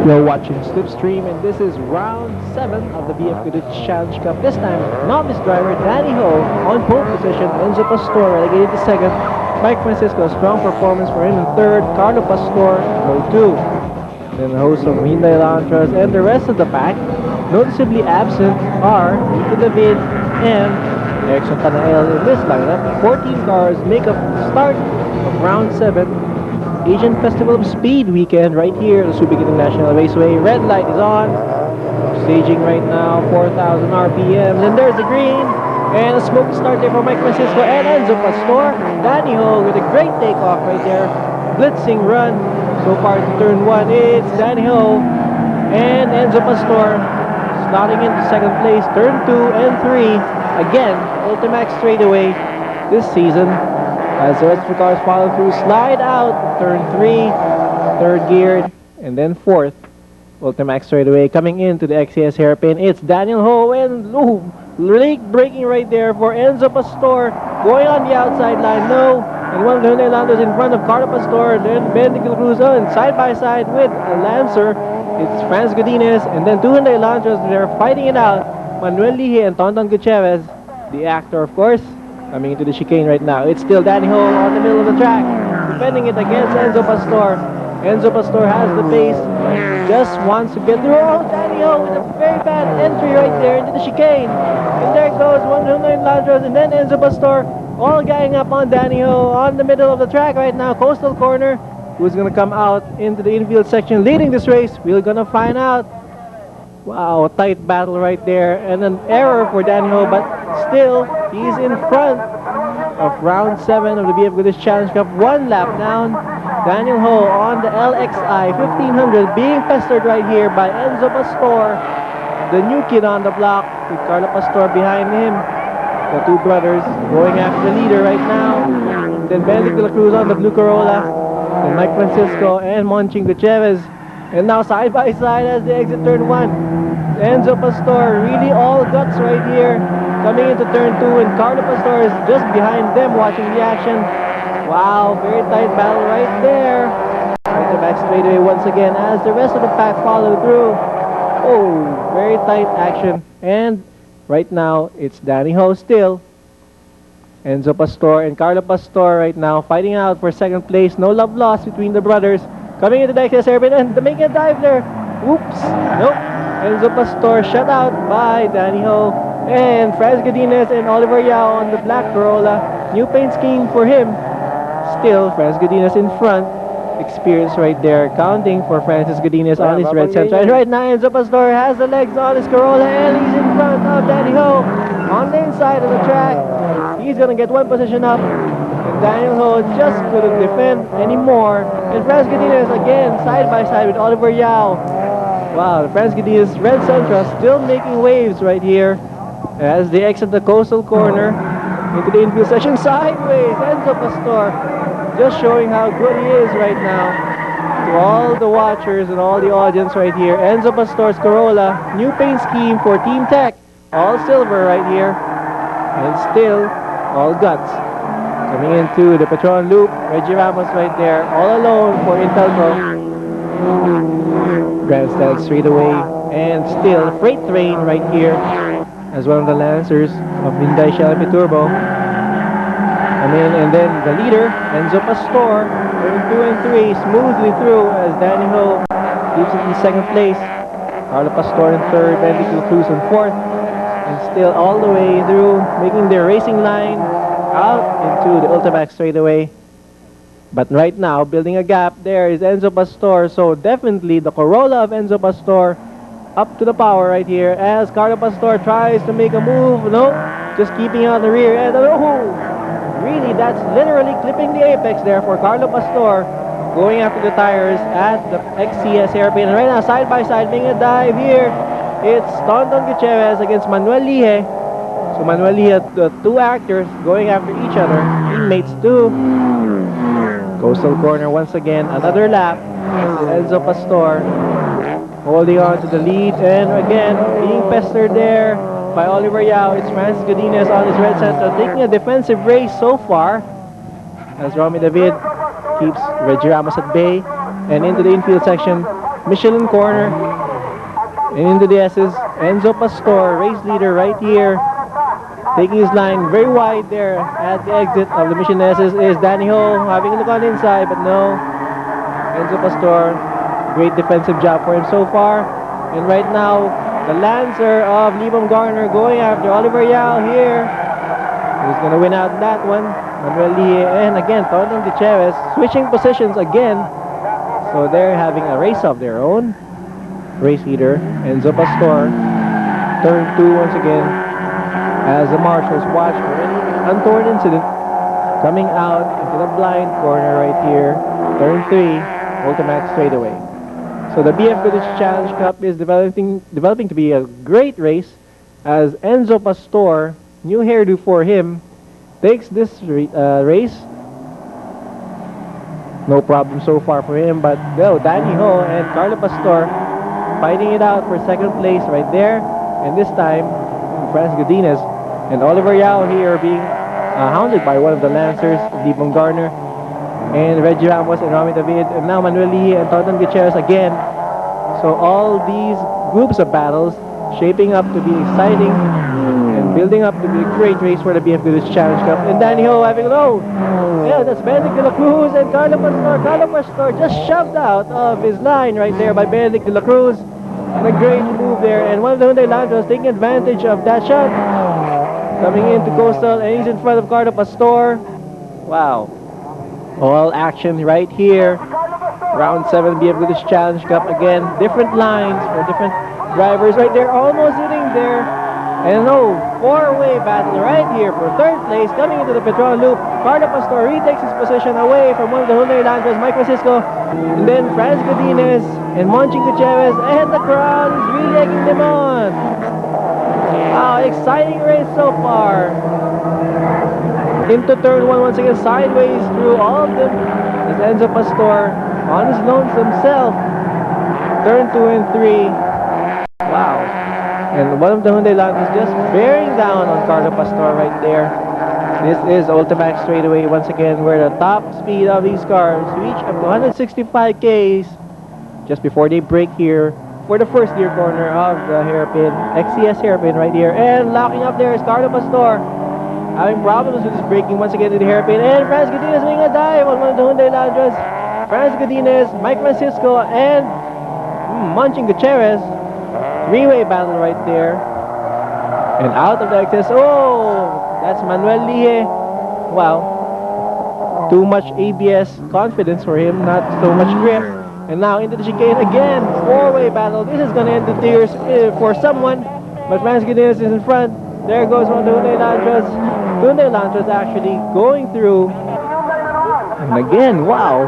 You're watching Slipstream, and this is round 7 of the BF Goodrich Challenge Cup. This time, novice driver Danny Ho on pole position, Enzo Pastor relegated to second, Mike Francisco, strong performance for him in third, Carlo Pastor, row 2. Then the host of Hyundai Elantras and the rest of the pack. Noticeably absent are Nico David and Erickson Tanael in this lineup. 14 cars make up the start of round 7. Asian Festival of Speed weekend right here at the Subic International Raceway. Red light is on. Staging right now, 4,000 RPMs. And there's the green. And a smoke start there for Mike Francisco and Enzo Pastor. Danny Ho with a great takeoff right there. Blitzing run. So far to turn 1, it's Danny Ho and Enzo Pastor slotting into second place. Turn 2 and 3. Again, Ultimax straightaway this season. As the rest of the cars follow through, slide out, turn 3, third geared, and then fourth. Ultimax straightaway coming into the XCS hairpin. It's Daniel Ho and late braking right there for Enzo Pastor. Going on the outside line, no. And one of the Hyundai Lancers in front of Carlo Pastor. Then Ben de Cruz on side by side with a Lancer. It's Franz Godinez, and then two Hyundai Lancers. They're fighting it out. Manuel Lihe and Tonton Gutierrez, the actor, of course, coming into the chicane right now. It's still Danny Ho on the middle of the track, defending it against Enzo Pastor. Enzo Pastor has the pace, just wants to get through. Oh, Danny Ho with a very bad entry right there into the chicane. And there goes 109 Landros, and then Enzo Pastor all ganging up on Danny Ho on the middle of the track right now. Coastal corner. Who's going to come out into the infield section leading this race? We're going to find out. Wow, tight battle right there, and an error for Danny Ho, but still, he's in front of round 7 of the BF Goodrich Challenge Cup. One lap down. Daniel Ho on the LXI 1500 being pestered right here by Enzo Pastor, the new kid on the block, with Carlo Pastor behind him. The two brothers going after the leader right now. Then Benedict de la Cruz on the blue Corolla. Then Mike Francisco and Monching Gutierrez. And now side by side as they exit turn 1. Enzo Pastor really all guts right here. Coming into turn 2, and Carlo Pastor is just behind them watching the action. Wow, very tight battle right there. Right the back straightaway once again as the rest of the pack follow through. Oh, very tight action. And right now, it's Danny Ho still. Enzo Pastor and Carlo Pastor right now fighting out for second place. No love lost between the brothers. Coming into the XS hairpin and making a dive there. Oops, nope. Enzo Pastor shut out by Danny Ho and Franz Godinez and Oliver Yao on the black Corolla. New paint scheme for him. Still, Franz Godinez in front. Experience right there, counting for Francis Godinez on his red Sentra. And right now, Enzo Pastor has the legs on his Corolla and he's in front of Danny Ho on the inside of the track. He's gonna get one position up. And Daniel Ho just couldn't defend anymore. And Franz Godinez again side by side with Oliver Yao. Wow, Franz Godinez red Sentra still making waves right here as they exit the coastal corner into the infield section sideways. Enzo Pastor just showing how good he is right now to all the watchers and all the audience right here. Enzo Pastor's Corolla, new paint scheme for Team Tech, all silver right here, and still all guts. Coming into the Petron Loop, Reggie Ramos right there, all alone for Intelco. Grandstand straight away, and still Freight Train right here as one of the Lancers of Hyundai Shelby Turbo. And then the leader, Enzo Pastor, going 2 and 3, smoothly through as Danny Ho keeps it in second place. Carlo Pastor in third, Benedict de la Cruz in fourth, and still all the way through, making their racing line out into the Ultimax straightaway. But right now, building a gap, there is Enzo Pastor, so definitely the Corolla of Enzo Pastor up to the power right here as Carlo Pastor tries to make a move. No, just keeping out the rear end. Oh! really, that's literally clipping the apex there for Carlo Pastor, going after the tires at the XCS hairpin. And right now, side by side, making a dive here. It's Tonton Gutierrez against Manuel Lihe. So Manuel Lihe, the two actors going after each other, teammates too. Coastal corner once again, another lap. Enzo Pastor holding on to the lead, and again being pestered there by Oliver Yao. It's Francis Godinez on his red Sentra, taking a defensive race so far, as Romy David keeps Reggie Ramos at bay. And into the infield section, Michelin corner, and into the S's, Enzo Pastor, race leader right here, taking his line very wide there at the exit of the Michelin S's is Danny Ho, having a look on the inside, but no. Enzo Pastor, great defensive job for him so far. And right now, the Lancer of Liam Garner going after Oliver Yao here. Who's going to win out that one? Manuel Lihe, and again, Tonton Gutierrez switching positions again. So they're having a race of their own. Race leader, Enzo Pastor, turn 2 once again, as the marshals watch for any untoward incident coming out into the blind corner right here. Turn 3. Ultimax straightaway. So the BF Goodrich Challenge Cup is developing to be a great race, as Enzo Pastor, new hairdo for him, takes this race. No problem so far for him, but no, Danny Ho and Carlo Pastor fighting it out for second place right there. And this time, Francis Godinez and Oliver Yao here being hounded by one of the Lancers, Liam Garner, and Reggie Ramos and Romy David, and now Manuel Lihe and Tonton Gutierrez again. So all these groups of battles shaping up to be exciting and building up to be a great race for the BF Goodrich Challenge Cup. And Danny Ho having a low. Yeah, that's Benedict de la Cruz and Carlo Pastor. Carlo Pastor just shoved out of his line right there by Benedict de la Cruz. And a great move there. And one of the Hyundai Lantras taking advantage of that shot. Coming into Coastal, and he's in front of Carlo Pastor. Wow. All action right here. Round 7 BF Goodrich Challenge Cup again. Different lines for different drivers right there. Almost hitting there. And no, 4-way battle right here for third place. Coming into the Petron Loop, Carlo Pastor retakes his position away from one of the Hyundai Lantras, Mike Francisco. And then Franz Godinez and Monching Gutierrez. And the crowd is really egging them on. Wow, exciting race so far. Into turn 1 once again, sideways through all of them. Is Enzo Pastor on his lonesome self. Turn 2 and 3. Wow. And one of the Hyundai Lantras just bearing down on Carlo Pastor right there. This is Ultimax straightaway once again, where the top speed of these cars reach up to 165 k's just before they break here for the first gear corner of the hairpin, XCS hairpin right here. And locking up there is Carlo Pastor, having problems with his braking once again to the hairpin. And Franz Godinez making a dive on one of the Hyundai Lantras. Franz Godinez, Mike Francisco, and Monching Gutierrez. 3-way battle right there. And out of the excess. Oh, that's Manuel Lihe. Wow. Too much ABS confidence for him, not so much grip. And now into the chicane again. 4-way battle. This is going to end the tears for someone. But Franz Godinez is in front. There goes one of the Hyundai Lantras. Hyundai Lantras actually going through. And again, wow.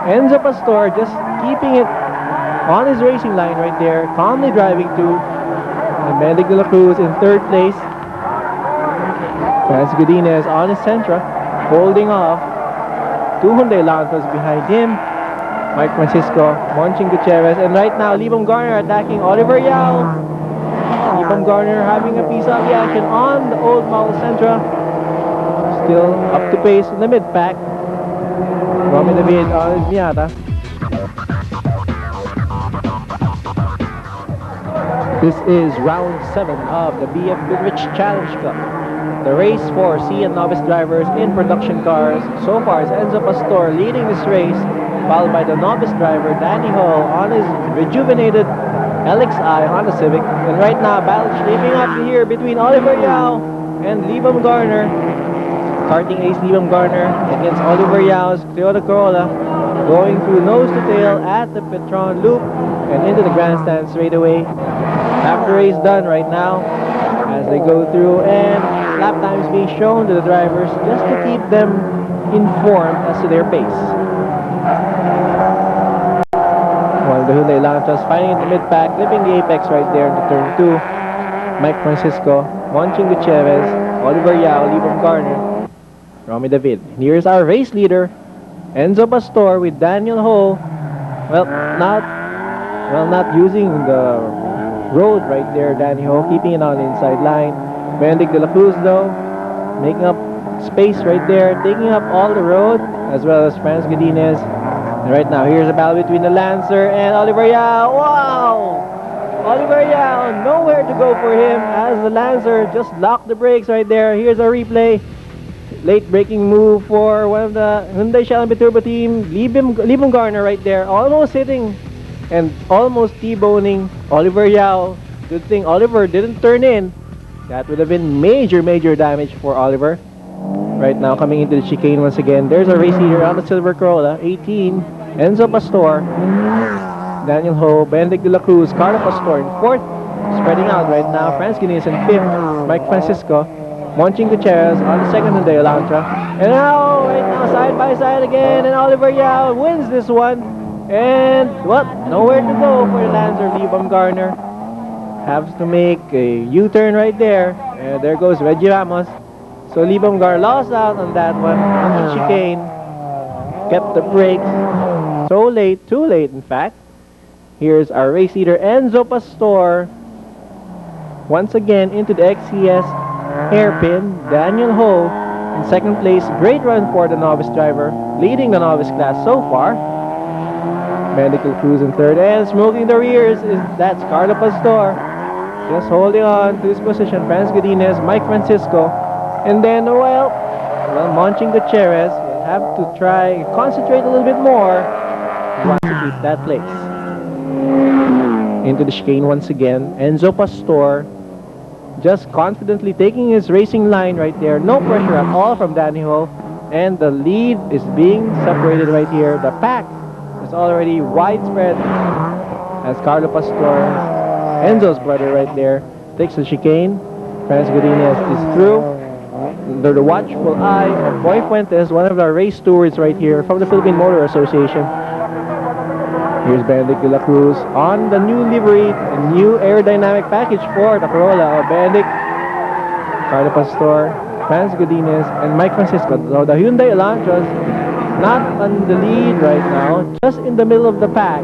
Enzo Pastor just keeping it on his racing line right there, calmly driving to. And Benedict de la Cruz in third place. Francis Godinez on his Sentra, holding off. 2 Hyundai Lantras behind him. Mike Francisco, Monching Gutierrez, and right now Liam Garner attacking Oliver Yao. Liam Garner having a piece of the action on the old model Sentra. Still up to pace in the mid-pack. Romy David on his Miata. This is round 7 of the BF Goodrich Challenge Cup. The race for C and novice drivers in production cars. So far is Enzo Pastor leading this race, followed by the novice driver Danny Ho on his rejuvenated LXI Honda Civic. And right now, battle shaping up here between Oliver Yao and Liam Garner. Starting ace Liam Garner against Oliver Yao's Toyota Corolla, going through nose to tail at the Petron Loop and into the grandstand straight away. Half the race done right now as they go through, and lap times being shown to the drivers just to keep them informed as to their pace. While the Hyundai Elantra's fighting in the mid-pack, clipping the apex right there in the turn 2. Mike Francisco, Monching Gutierrez, Oliver Yao, Lee Baumgartner, Romy David. Here's our race leader, Enzo Pastor with Daniel Ho. Well, not using the road right there, Danny Ho, keeping it on the inside line. Benedict De La Cruz though, making up space right there, taking up all the road, as well as Franz Godinez. And right now, here's a battle between the Lancer and Oliver Yao. Wow! Oliver Yao, nowhere to go for him as the Lancer just locked the brakes right there. Here's a replay. Late braking move for one of the Hyundai Shell Turbo team, Lee Baumgartner right there, almost hitting and almost T-boning Oliver Yao. Good thing Oliver didn't turn in. That would have been major damage for Oliver. Right now, coming into the chicane once again. There's a race leader on the silver Corolla, 18, Enzo Pastor, Daniel Ho, Benedict De La Cruz, Carlo Pastor in 4th, spreading out right now. Franz Godinez in 5th, Mike Francisco, Monching Gutierrez on the 2nd Hyundai Elantra. And now, right now, side by side again, and Oliver Yao wins this one. And, well, nowhere to go for the Lancer. Lee Baumgartner has to make a U-turn right there. And there goes Reggie Ramos. So Lee Baumgartner lost out on that one, on the chicane. Kept the brakes. So late, too late in fact. Here's our race leader, Enzo Pastor. Once again into the XCS hairpin. Daniel Ho in 2nd place. Great run for the novice driver, leading the novice class so far. Benedict De La Cruz in 3rd, and smoking the rears that's Carlo Pastor. Just holding on to his position. Franz Godinez, Mike Francisco. And then, well, Monching Gutierrez will have to try concentrate a little bit more. He wants to keep that place. Into the chicane once again. Enzo Pastor just confidently taking his racing line right there. No pressure at all from Danny Ho. And the lead is being separated right here. The pack is already widespread as Carlo Pastor, Enzo's brother right there, takes the chicane. Franz Godinez is through. Under the watchful eye of Boy Fuentes, one of our race stewards right here from the Philippine Motor Association. Here's Benedict De La Cruz on the new livery, the new aerodynamic package for the Corolla of Benedict, Carlo Pastor, Franz Godinez, and Mike Francisco. So the Hyundai Elantras not on the lead right now, just in the middle of the pack,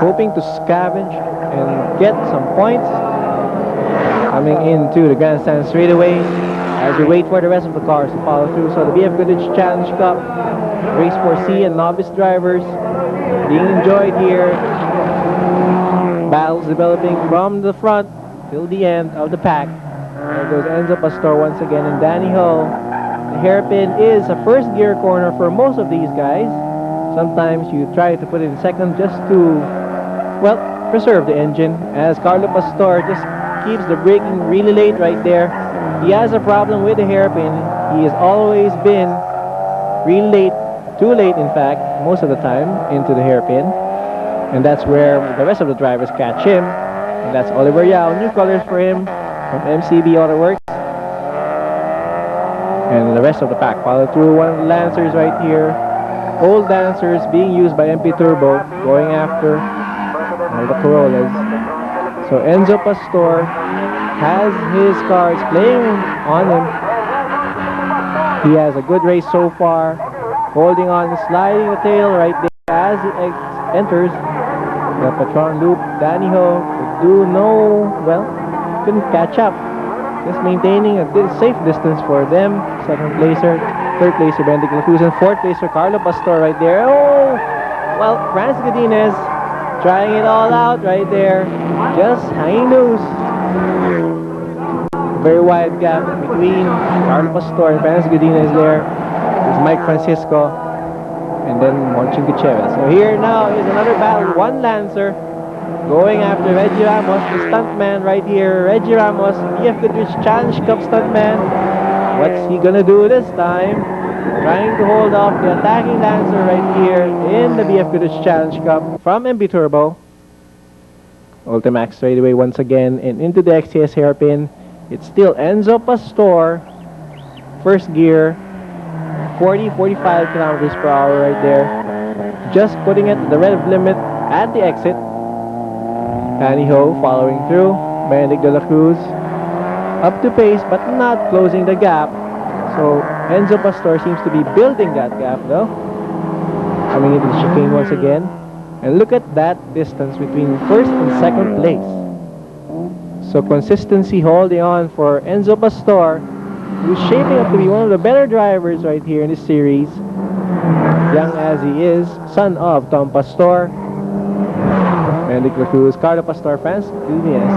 hoping to scavenge and get some points. Coming into the grandstand straight away as we wait for the rest of the cars to follow through. So the BF Goodrich Challenge Cup, Race 4C and novice drivers being enjoyed here. Battles developing from the front till the end of the pack. There goes Enzo Pastor once again and Danny Ho. The hairpin is a first gear corner for most of these guys. Sometimes you try to put it in second just to, well, preserve the engine, as Carlo Pastor just keeps the braking really late right there. He has a problem with the hairpin. He has always been really late, too late in fact, most of the time into the hairpin. And that's where the rest of the drivers catch him. And that's Oliver Yao, new colors for him from MCB Auto Works. And the rest of the pack follow through. One of the Lancers right here. Old Lancers being used by MP Turbo, going after the Corollas. So Enzo Pastor has his cards playing on him. He has a good race so far, holding on, sliding the tail right there as he enters the Patron loop. Danny Ho could do couldn't catch up. Just maintaining a safe distance for them. 2nd placer, 3rd placer Benedict De La Cruz, and 4th placer Carlo Pastor right there. Oh, well, Franz Godinez trying it all out right there, just hanging loose. Very wide gap between Carlo Pastor and Franz Godinez there. There's Mike Francisco and then Monching Gutierrez. So here now is another battle. One Lancer going after Reggie Ramos, the stuntman right here. Reggie Ramos, BF Goodrich Challenge Cup stuntman. What's he gonna do this time? Trying to hold off the attacking Lancer right here in the BF Goodrich Challenge Cup from MB Turbo. Ultimax straightaway once again, and into the XCS hairpin. It's still Enzo Pastor. First gear, 40-45 kilometers per hour right there. Just putting it the rev limit at the exit. Danny Ho following through. Benedict De La Cruz up to pace but not closing the gap. So Enzo Pastor seems to be building that gap though. Coming into the chicane once again. And look at that distance between first and second place. So consistency holding on for Enzo Pastor, who's shaping up to be one of the better drivers right here in this series. Young as he is, son of Tom Pastor. Benedict De La Cruz, Carlo Pastor, Francis Gutierrez.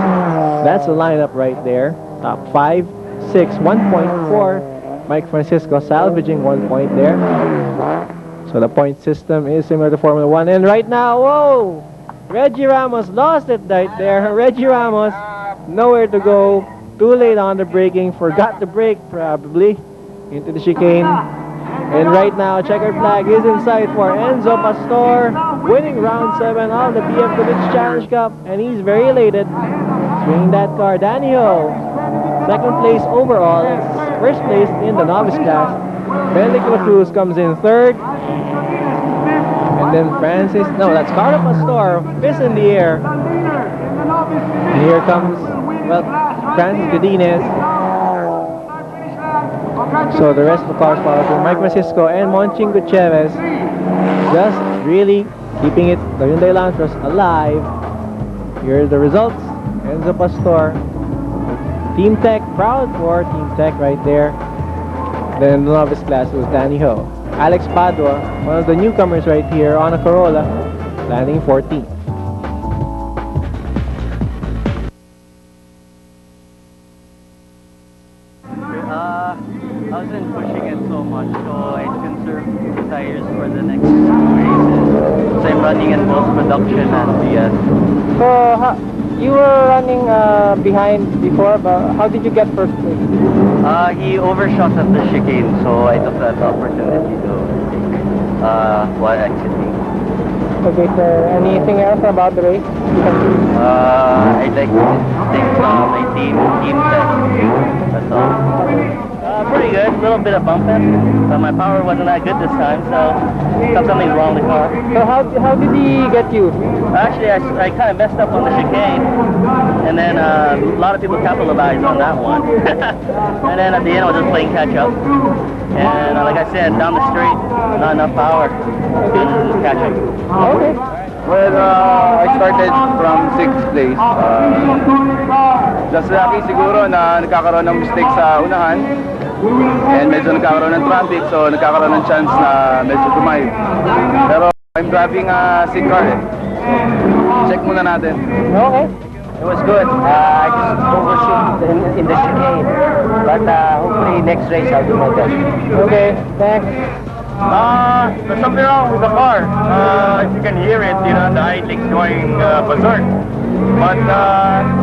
That's the lineup right there. Top 5, 6, 1.4. Mike Francisco salvaging 1 point there. So the point system is similar to Formula 1. And right now, whoa! Reggie Ramos lost it right there. Reggie Ramos, nowhere to go. Too late on the braking. Forgot to brake probably. Into the chicane. And right now, checkered flag is in sight for Enzo Pastor. Winning round 7 of the BF Goodrich Challenge Cup. And he's very elated. Swinging that car. Danny Ho, second place overall. First place in the novice class. Benedict De La Cruz comes in third. And then that's Carlo Pastor, fist in the air. And here comes, Francis Godinez. So the rest of the cars follow through. Mike Francisco and Monching Gutierrez just really keeping the Hyundai Elantros alive. Here are the results. Enzo Pastor. Team Tech, proud for Team Tech right there. Then the novice class was Danny Ho. Alex Padua, one of the newcomers right here on a Corolla, landing 14th. I wasn't pushing it so much, so I conserved the tires for the next 2 races. So I'm running in both production and BS. So, you were running behind before, but how did you get first place? He overshot at the chicane, so I took that opportunity to take while exiting. Okay, so anything else about the race? I'd like to thank my team Tech. That's all. Pretty good. A little bit of bumping, but my power wasn't that good this time, so got something wrong with the car. So how did he get you? Actually, I kind of messed up on the chicane, and then a lot of people capitalized on that one. And then at the end, I was just playing catch up. And like I said, down the street, not enough power. Just catch up. Okay. Well, I started from 6th place. Just lucky siguro na nagkakaroon ng mistake sa unahan. And medyo nagkakaroon ng traffic, so nagkakaroon ng chance na medyo tumayo. Pero I'm driving a sick car eh. Check muna natin. Okay. It was good. I just overshoot in the chicane. But hopefully next race I'll do my best. Okay, thanks. There's something wrong with the car. If you can hear it, the idling's going berserk. But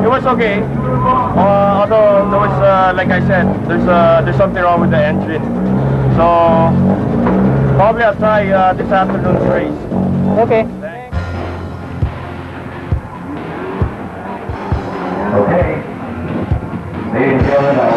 it was okay. Although there was, like I said, there's something wrong with the engine. So probably I'll try this afternoon's race. Okay. Okay. Ladies and gentlemen,